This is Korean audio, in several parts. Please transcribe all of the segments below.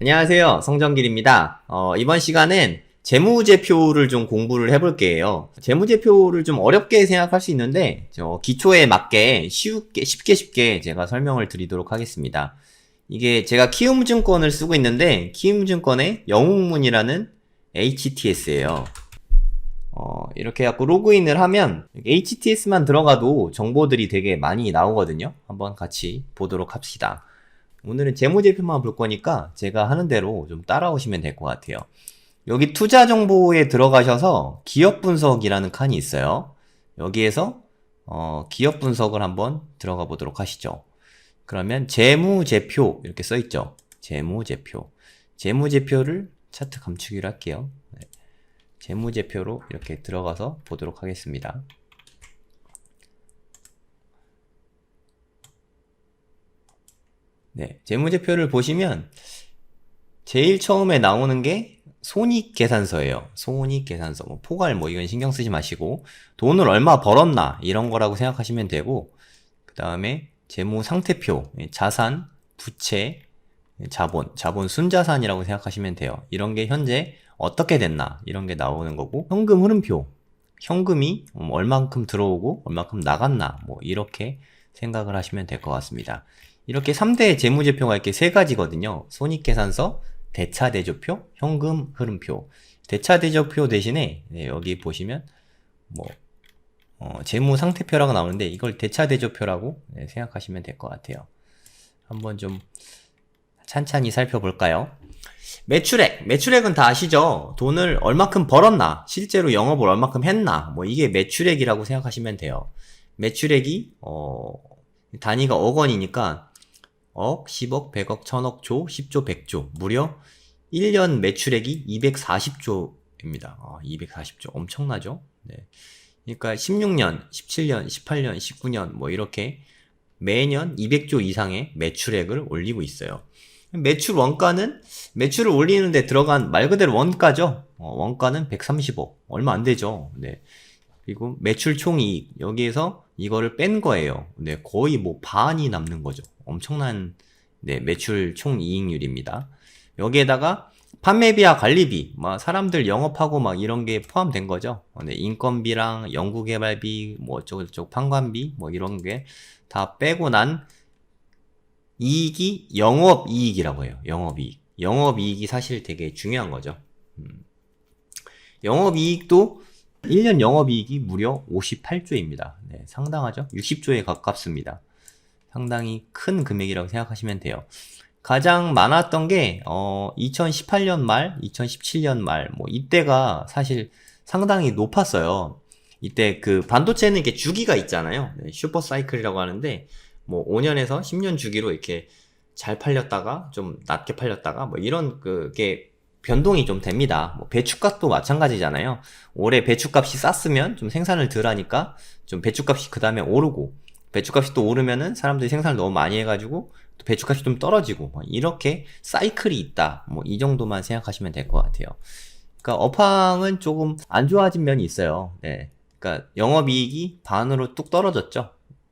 안녕하세요. 성정길입니다. 이번 시간엔 재무제표를 좀 공부를 해볼게요. 재무제표를 좀 어렵게 생각할 수 있는데, 기초에 맞게 쉽게 제가 설명을 드리도록 하겠습니다. 이게 제가 키움증권을 쓰고 있는데, 키움증권의 영웅문이라는 HTS예요. 이렇게 해갖고 로그인을 하면 HTS만 들어가도 정보들이 되게 많이 나오거든요. 한번 같이 보도록 합시다. 오늘은 재무제표만 볼 거니까 제가 하는 대로 좀 따라오시면 될 것 같아요. 여기 투자 정보에 들어가셔서 기업 분석이라는 칸이 있어요. 여기에서 기업 분석을 한번 들어가 보도록 하시죠. 그러면 재무제표 이렇게 써 있죠. 재무제표를 차트 감추기로 할게요. 네. 재무제표로 이렇게 들어가서 보도록 하겠습니다. 네, 재무제표를 보시면 제일 처음에 나오는 게 손익계산서예요. 손익계산서, 뭐 포괄 뭐 이건 신경 쓰지 마시고 돈을 얼마 벌었나 이런 거라고 생각하시면 되고, 그 다음에 재무상태표, 자산, 부채, 자본 순자산이라고 생각하시면 돼요. 이런 게 현재 어떻게 됐나 이런 게 나오는 거고, 현금 흐름표, 현금이 얼만큼 들어오고 얼만큼 나갔나 뭐 이렇게 생각을 하시면 될 것 같습니다. 이렇게 3대 재무제표가 이렇게 세 가지거든요. 손익계산서, 대차대조표, 현금 흐름표. 대차대조표 대신에 여기 보시면 뭐 재무상태표라고 나오는데 이걸 대차대조표라고 생각하시면 될 것 같아요. 한번 좀 찬찬히 살펴볼까요? 매출액은 다 아시죠? 돈을 얼마큼 벌었나, 실제로 영업을 얼마큼 했나, 뭐 이게 매출액이라고 생각하시면 돼요. 매출액이 단위가 억 원이니까 억, 10억, 100억, 1000억, 조, 10조, 100조. 무려 1년 매출액이 240조입니다. 240조. 엄청나죠? 네. 그러니까 16년, 17년, 18년, 19년 뭐 이렇게 매년 200조 이상의 매출액을 올리고 있어요. 매출을 올리는데 들어간 말 그대로 원가죠. 원가는 130억. 얼마 안 되죠. 네. 그리고 매출 총이익. 여기에서 이거를 뺀 거예요. 네. 거의 뭐 반이 남는 거죠. 엄청난, 네, 매출 총이익률입니다. 여기에다가 판매비와 관리비, 막 사람들 영업하고 막 이런 게 포함된 거죠. 네. 인건비랑 연구개발비, 뭐 어쩌고저쩌고 판관비, 뭐 이런 게 다 빼고 난 이익이 영업이익이라고 해요. 영업이익. 영업이익이 사실 되게 중요한 거죠. 영업이익도 1년 영업이익이 무려 58조입니다. 네, 상당하죠? 60조에 가깝습니다. 상당히 큰 금액이라고 생각하시면 돼요. 가장 많았던 게 2018년 말, 2017년 말, 뭐 이때가 사실 상당히 높았어요. 이때 그 반도체는 이렇게 주기가 있잖아요. 네, 슈퍼 사이클이라고 하는데 뭐 5년에서 10년 주기로 이렇게 잘 팔렸다가 좀 낮게 팔렸다가 뭐 이런 그게 변동이 좀 됩니다. 뭐 배추값도 마찬가지잖아요. 올해 배추값이 쌌으면 좀 생산을 덜 하니까 좀 배추값이 그 다음에 오르고, 배추값이 또 오르면은 사람들이 생산을 너무 많이 해가지고 또 배추값이 좀 떨어지고, 뭐 이렇게 사이클이 있다. 뭐 이 정도만 생각하시면 될 것 같아요. 그러니까 업황은 조금 안 좋아진 면이 있어요. 네. 그러니까 영업이익이 반으로 뚝 떨어졌죠.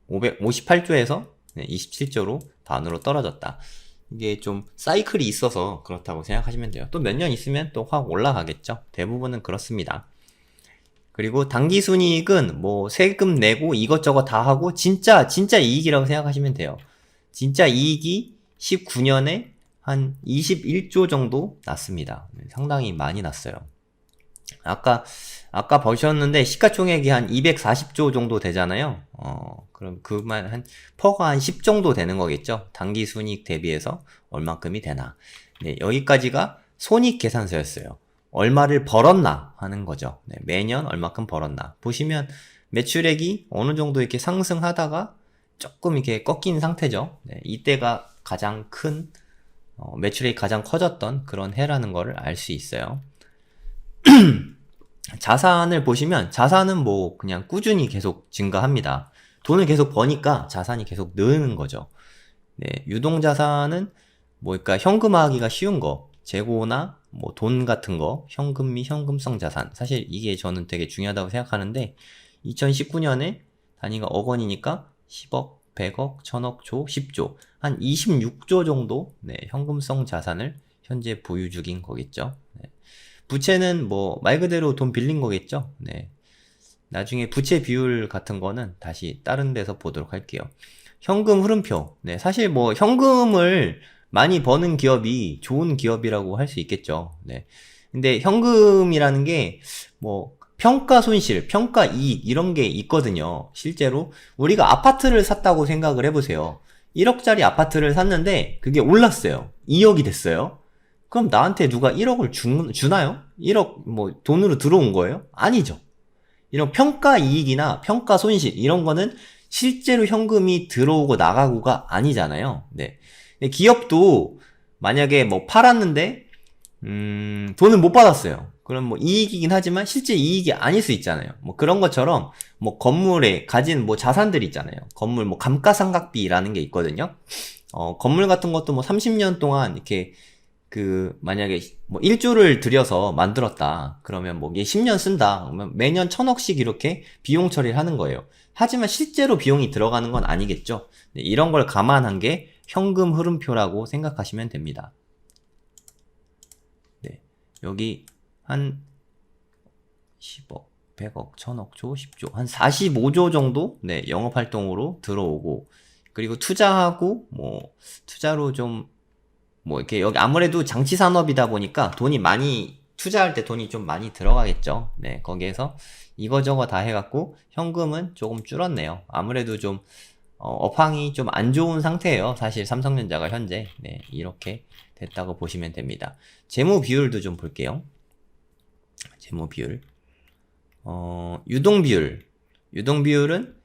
558조에서 27조로 반으로 떨어졌다. 이게 좀 사이클이 있어서 그렇다고 생각하시면 돼요. 또 몇 년 있으면 또 확 올라가겠죠. 대부분은 그렇습니다. 그리고 당기순이익은 뭐 세금 내고 이것저것 다 하고 진짜 이익이라고 생각하시면 돼요. 진짜 이익이 19년에 한 21조 정도 났습니다. 상당히 많이 났어요. 아까 보셨는데 시가총액이 한 240조 정도 되잖아요. 그럼 그만 한 퍼가 한 10 정도 되는 거겠죠. 당기순이익 대비해서 얼마큼이 되나. 네, 여기까지가 손익계산서였어요. 얼마를 벌었나 하는 거죠. 네, 매년 얼마큼 벌었나. 보시면 매출액이 어느 정도 이렇게 상승하다가 조금 이렇게 꺾인 상태죠. 네, 이때가 가장 큰 매출액이 가장 커졌던 그런 해라는 거를 알 수 있어요. 자산을 보시면 자산은 뭐 그냥 꾸준히 계속 증가합니다. 돈을 계속 버니까 자산이 계속 느는 거죠. 네, 유동자산은 뭐 그러니까 현금화하기가 쉬운 거, 재고나 뭐 돈 같은 거, 현금 및 현금성 자산. 사실 이게 저는 되게 중요하다고 생각하는데 2019년에 단위가 억 원이니까 10억, 100억, 1000억, 조, 10조. 한 26조 정도 현금성 자산을 현재 보유 중인 거겠죠. 네. 부채는 뭐 말 그대로 돈 빌린 거겠죠. 네. 나중에 부채 비율 같은 거는 다시 다른 데서 보도록 할게요. 현금 흐름표. 네, 사실 뭐 현금을 많이 버는 기업이 좋은 기업이라고 할 수 있겠죠. 네. 근데 현금이라는 게 뭐 평가 손실, 평가 이익 이런 게 있거든요. 실제로 우리가 아파트를 샀다고 생각을 해보세요. 1억짜리 아파트를 샀는데 그게 올랐어요. 2억이 됐어요. 그럼 나한테 누가 1억을 주나요? 1억 뭐 돈으로 들어온 거예요? 아니죠. 이런 평가 이익이나 평가 손실 이런 거는 실제로 현금이 들어오고 나가고가 아니잖아요. 네. 근데 기업도 만약에 뭐 팔았는데 돈을 못 받았어요. 그럼 뭐 이익이긴 하지만 실제 이익이 아닐 수 있잖아요. 뭐 그런 것처럼 뭐 건물에 가진 뭐 자산들 있잖아요. 건물 뭐 감가상각비라는 게 있거든요. 건물 같은 것도 뭐 30년 동안 이렇게 만약에 뭐 1조를 들여서 만들었다. 그러면 뭐 이게 10년 쓴다. 그러면 매년 1,000억씩 이렇게 비용 처리를 하는 거예요. 하지만 실제로 비용이 들어가는 건 아니겠죠. 네, 이런 걸 감안한 게 현금 흐름표라고 생각하시면 됩니다. 네, 여기 한 10억, 100억, 1,000억 조, 10조, 한 45조 정도 네, 영업활동으로 들어오고 그리고 투자하고 뭐 투자로 좀 뭐 이렇게 여기 아무래도 장치 산업이다 보니까 돈이 많이 투자할 때 돈이 좀 많이 들어가겠죠. 네, 거기에서 이거저거 다 해갖고 현금은 조금 줄었네요. 아무래도 좀 업황이 좀 안 좋은 상태예요. 사실 삼성전자가 현재 네, 이렇게 됐다고 보시면 됩니다. 재무 비율도 좀 볼게요. 재무 비율, 유동 비율, 유동 비율은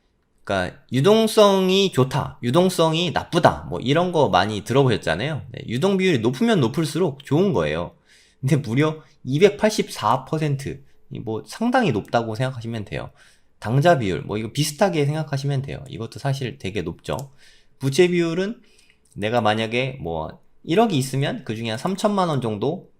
그러니까 유동성이 좋다, 유동성이 나쁘다, 뭐 이런 거 많이 들어보셨잖아요. 네, 유동 비율이 높으면 높을수록 좋은 거예요. 근데 무려 284%, 뭐 상당히 높다고 생각하시면 돼요. 당좌 비율, 뭐 이거 비슷하게 생각하시면 돼요. 이것도 사실 되게 높죠. 부채 비율은 내가 만약에 뭐 1억이 있으면 그 중에 한 3천만 원 정도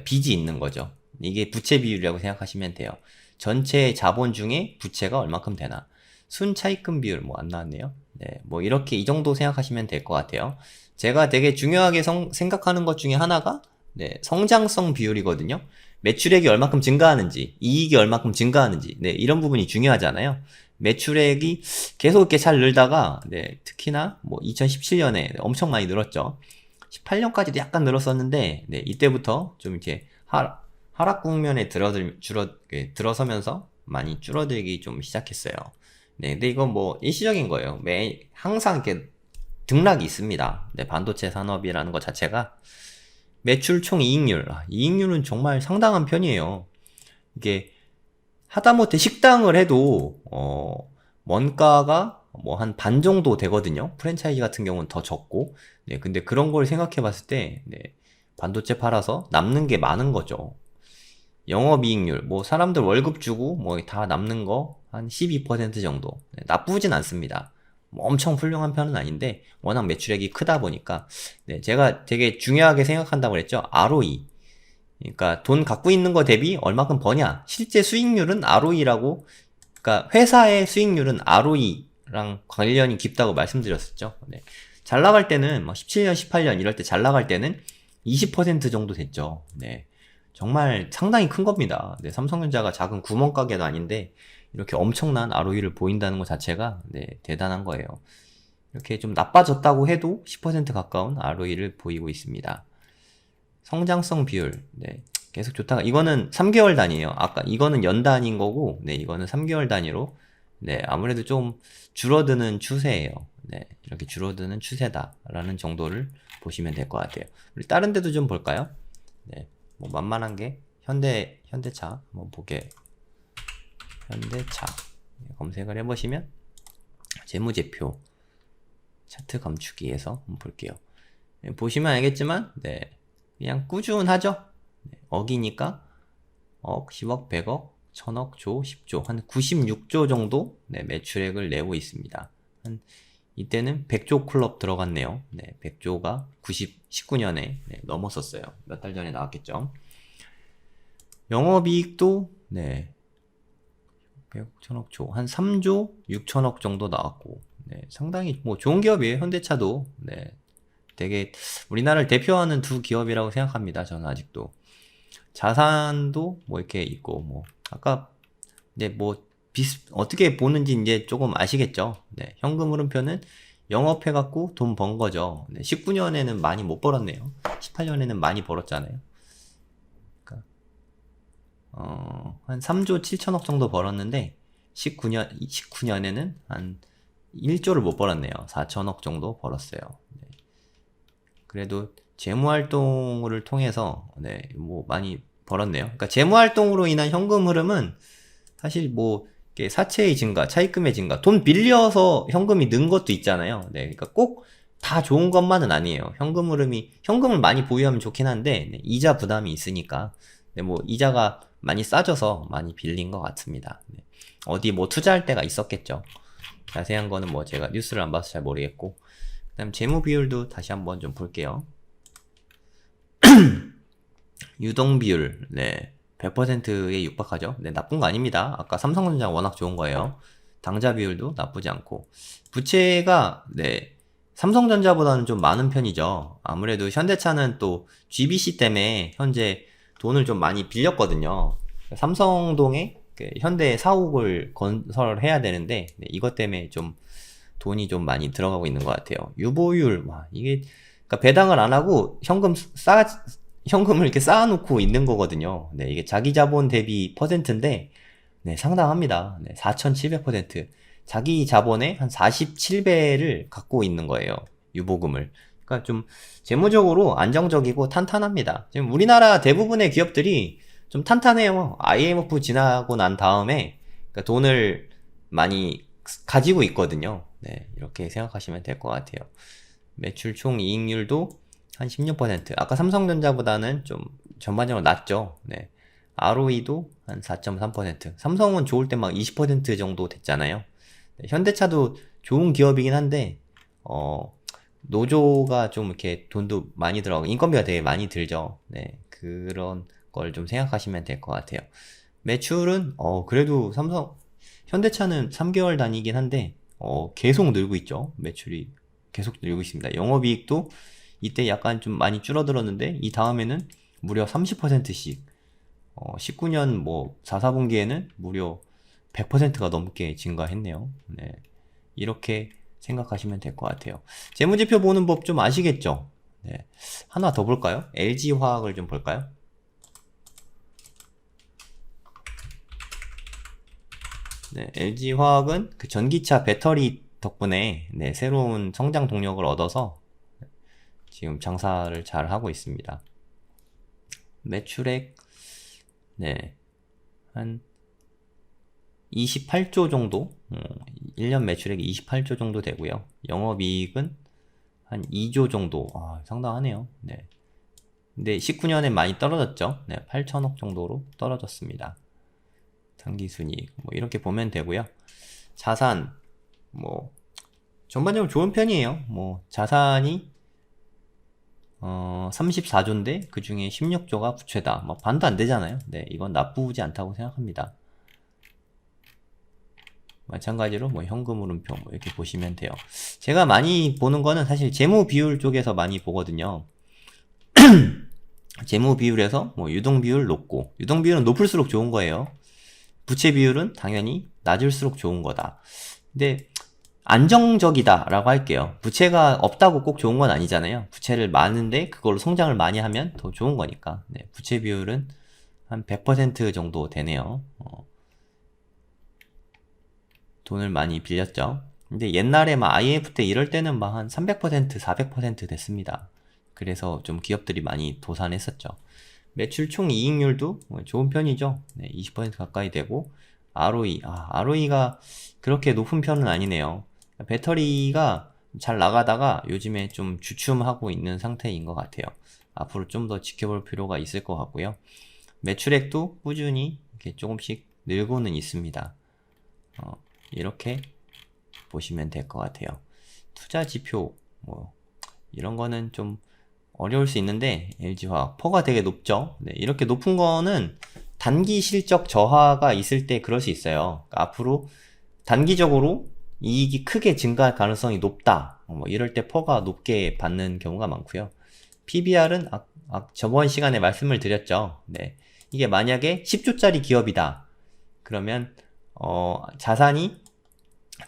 빚이 있는 거죠. 이게 부채 비율이라고 생각하시면 돼요. 전체 자본 중에 부채가 얼마큼 되나. 순차입금 비율 뭐 안 나왔네요. 네, 뭐 이렇게 이 정도 생각하시면 될 것 같아요. 제가 되게 중요하게 생각하는 것 중에 하나가 네, 성장성 비율이거든요. 매출액이 얼마큼 증가하는지, 이익이 얼마큼 증가하는지, 네, 이런 부분이 중요하잖아요. 매출액이 계속 이렇게 잘 늘다가, 네, 특히나 뭐 2017년에 엄청 많이 늘었죠. 18년까지도 약간 늘었었는데, 네, 이때부터 좀 이렇게 하락 국면에 들어서면서 많이 줄어들기 좀 시작했어요. 네, 근데 이건 뭐 일시적인 거예요. 항상 이렇게 등락이 있습니다. 네, 반도체 산업이라는 것 자체가 매출 총 이익률, 이익률은 정말 상당한 편이에요. 이게 하다못해 식당을 해도 원가가 뭐 한 반 정도 되거든요. 프랜차이즈 같은 경우는 더 적고, 네, 근데 그런 걸 생각해 봤을 때, 네, 반도체 팔아서 남는 게 많은 거죠. 영업이익률, 뭐 사람들 월급 주고 뭐 다 남는 거 한 12% 정도. 네, 나쁘진 않습니다. 뭐 엄청 훌륭한 편은 아닌데 워낙 매출액이 크다 보니까 네, 제가 되게 중요하게 생각한다고 그랬죠. ROE. 그러니까 돈 갖고 있는 거 대비 얼마큼 버냐. 실제 수익률은 ROE라고, 그러니까 회사의 수익률은 ROE랑 관련이 깊다고 말씀드렸었죠. 네. 잘 나갈 때는 뭐 17년, 18년 이럴 때 잘 나갈 때는 20% 정도 됐죠. 네. 정말 상당히 큰 겁니다. 네, 삼성전자가 작은 구멍가게도 아닌데 이렇게 엄청난 ROE를 보인다는 것 자체가 네, 대단한 거예요. 이렇게 좀 나빠졌다고 해도 10% 가까운 ROE를 보이고 있습니다. 성장성 비율, 네, 계속 좋다가 이거는 3개월 단위예요. 아까 이거는 연 단위인 거고, 네, 이거는 3개월 단위로 네, 아무래도 좀 줄어드는 추세예요. 네, 이렇게 줄어드는 추세다라는 정도를 보시면 될 것 같아요. 우리 다른 데도 좀 볼까요? 네. 뭐 만만한 게 현대차 한번 보게. 현대차 검색을 해보시면 재무제표 차트 감추기에서 한번 볼게요. 네, 보시면 알겠지만 네, 그냥 꾸준하죠. 네, 억이니까 억, 10억, 100억, 1000억, 조, 10조 한 96조 정도 네, 매출액을 내고 있습니다. 이때는 100조 클럽 들어갔네요. 네, 100조가 19년에 네, 넘었었어요. 몇 달 전에 나왔겠죠. 영업이익도 네, 100억, 1000억 조, 한 3조 6천억 정도 나왔고 네, 상당히 뭐 좋은 기업이에요. 현대차도 네, 되게 우리나라를 대표하는 두 기업이라고 생각합니다. 저는 아직도. 자산도 뭐 이렇게 있고, 뭐, 아까, 네, 뭐, 어떻게 보는지 이제 조금 아시겠죠? 네, 현금 흐름표는 영업해갖고 돈 번 거죠. 네, 19년에는 많이 못 벌었네요. 18년에는 많이 벌었잖아요. 그러니까, 한 3조 7천억 정도 벌었는데, 19년에는 한 1조를 못 벌었네요. 4천억 정도 벌었어요. 네. 그래도 재무활동을 통해서, 네, 뭐 많이 벌었네요. 그러니까 재무활동으로 인한 현금 흐름은 사실 뭐, 사채의 증가, 차입금의 증가, 돈 빌려서 현금이 는 것도 있잖아요. 네, 그러니까 꼭 다 좋은 것만은 아니에요. 현금 흐름이, 현금을 많이 보유하면 좋긴 한데, 네, 이자 부담이 있으니까, 네, 뭐, 이자가 많이 싸져서 많이 빌린 것 같습니다. 네. 어디 뭐 투자할 때가 있었겠죠. 자세한 거는 뭐 제가 뉴스를 안 봐서 잘 모르겠고. 그 다음 재무 비율도 다시 한번 좀 볼게요. 유동 비율, 네. 100%에 육박하죠. 네, 나쁜 거 아닙니다. 아까 삼성전자 워낙 좋은 거예요. 당좌 비율도 나쁘지 않고. 부채가, 네. 삼성전자보다는 좀 많은 편이죠. 아무래도 현대차는 또 GBC 때문에 현재 돈을 좀 많이 빌렸거든요. 삼성동에 현대 사옥을 건설해야 되는데, 네, 이것 때문에 좀 돈이 좀 많이 들어가고 있는 것 같아요. 유보율, 와, 이게, 그러니까 배당을 안 하고 현금을 이렇게 쌓아놓고 있는 거거든요. 네, 이게 자기 자본 대비 퍼센트인데, 네, 상당합니다. 네, 4,700%. 자기 자본의 한 47배를 갖고 있는 거예요. 유보금을. 그러니까 좀 재무적으로 안정적이고 탄탄합니다. 지금 우리나라 대부분의 기업들이 좀 탄탄해요. IMF 지나고 난 다음에 그러니까 돈을 많이 가지고 있거든요. 네, 이렇게 생각하시면 될 것 같아요. 매출 총 이익률도 한 16%. 아까 삼성전자보다는 좀 전반적으로 낮죠. 네. ROE도 한 4.3%. 삼성은 좋을 때 막 20% 정도 됐잖아요. 네, 현대차도 좋은 기업이긴 한데, 노조가 좀 이렇게 돈도 많이 들어가고, 인건비가 되게 많이 들죠. 네. 그런 걸 좀 생각하시면 될 것 같아요. 매출은, 그래도 현대차는 3개월 단위이긴 한데, 계속 늘고 있죠. 매출이 계속 늘고 있습니다. 영업이익도 이때 약간 좀 많이 줄어들었는데, 이 다음에는 무려 30%씩, 19년 뭐 4, 4분기에는 무려 100%가 넘게 증가했네요. 네. 이렇게 생각하시면 될 것 같아요. 재무제표 보는 법 좀 아시겠죠? 네. 하나 더 볼까요? LG화학을 좀 볼까요? 네, LG화학은 그 전기차 배터리 덕분에 네, 새로운 성장 동력을 얻어서 지금 장사를 잘 하고 있습니다. 매출액 네, 한 28조 정도, 1년 매출액이 28조 정도 되고요. 영업이익은 한 2조 정도, 상당하네요. 네. 근데 19년에 많이 떨어졌죠. 네, 8천억 정도로 떨어졌습니다. 당기순이익, 뭐 이렇게 보면 되고요. 자산, 뭐 전반적으로 좋은 편이에요. 뭐 자산이 34조인데 그 중에 16조가 부채다. 뭐 반도 안 되잖아요. 네, 이건 나쁘지 않다고 생각합니다. 마찬가지로 뭐 현금 흐름표 뭐 이렇게 보시면 돼요. 제가 많이 보는 거는 사실 재무 비율 쪽에서 많이 보거든요. 재무 비율에서 뭐 유동 비율 높고, 유동 비율은 높을수록 좋은 거예요. 부채 비율은 당연히 낮을수록 좋은 거다. 근데 안정적이다라고 할게요. 부채가 없다고 꼭 좋은 건 아니잖아요. 부채를 많은데 그걸로 성장을 많이 하면 더 좋은 거니까. 네, 부채 비율은 한 100% 정도 되네요. 돈을 많이 빌렸죠. 근데 옛날에 막 IMF 때 이럴 때는 막 한 300%, 400% 됐습니다. 그래서 좀 기업들이 많이 도산했었죠. 매출 총 이익률도 좋은 편이죠. 네, 20% 가까이 되고, ROE가 그렇게 높은 편은 아니네요. 배터리가 잘 나가다가 요즘에 좀 주춤하고 있는 상태인 것 같아요. 앞으로 좀 더 지켜볼 필요가 있을 것 같고요. 매출액도 꾸준히 이렇게 조금씩 늘고는 있습니다. 이렇게 보시면 될 것 같아요. 투자 지표, 뭐, 이런 거는 좀 어려울 수 있는데, LG화학, 퍼가 되게 높죠? 네, 이렇게 높은 거는 단기 실적 저하가 있을 때 그럴 수 있어요. 그러니까 앞으로 단기적으로 이익이 크게 증가할 가능성이 높다. 뭐 이럴 때 퍼가 높게 받는 경우가 많고요. PBR은 저번 시간에 말씀을 드렸죠. 네. 이게 만약에 10조짜리 기업이다. 그러면 자산이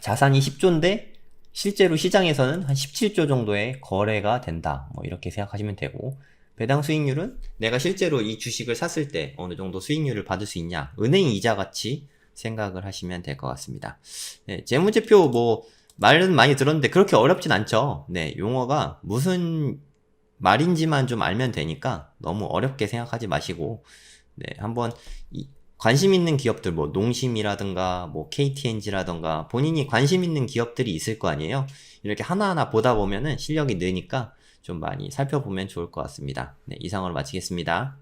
10조인데 실제로 시장에서는 한 17조 정도의 거래가 된다. 뭐 이렇게 생각하시면 되고, 배당 수익률은 내가 실제로 이 주식을 샀을 때 어느 정도 수익률을 받을 수 있냐, 은행 이자 같이 생각을 하시면 될 것 같습니다. 네, 재무제표 뭐 말은 많이 들었는데 그렇게 어렵진 않죠. 네, 용어가 무슨 말인지만 좀 알면 되니까 너무 어렵게 생각하지 마시고, 네, 한번 관심 있는 기업들, 뭐 농심이라든가 뭐 KTNG라든가 본인이 관심 있는 기업들이 있을 거 아니에요. 이렇게 하나하나 보다 보면은 실력이 느니까 좀 많이 살펴보면 좋을 것 같습니다. 네, 이상으로 마치겠습니다.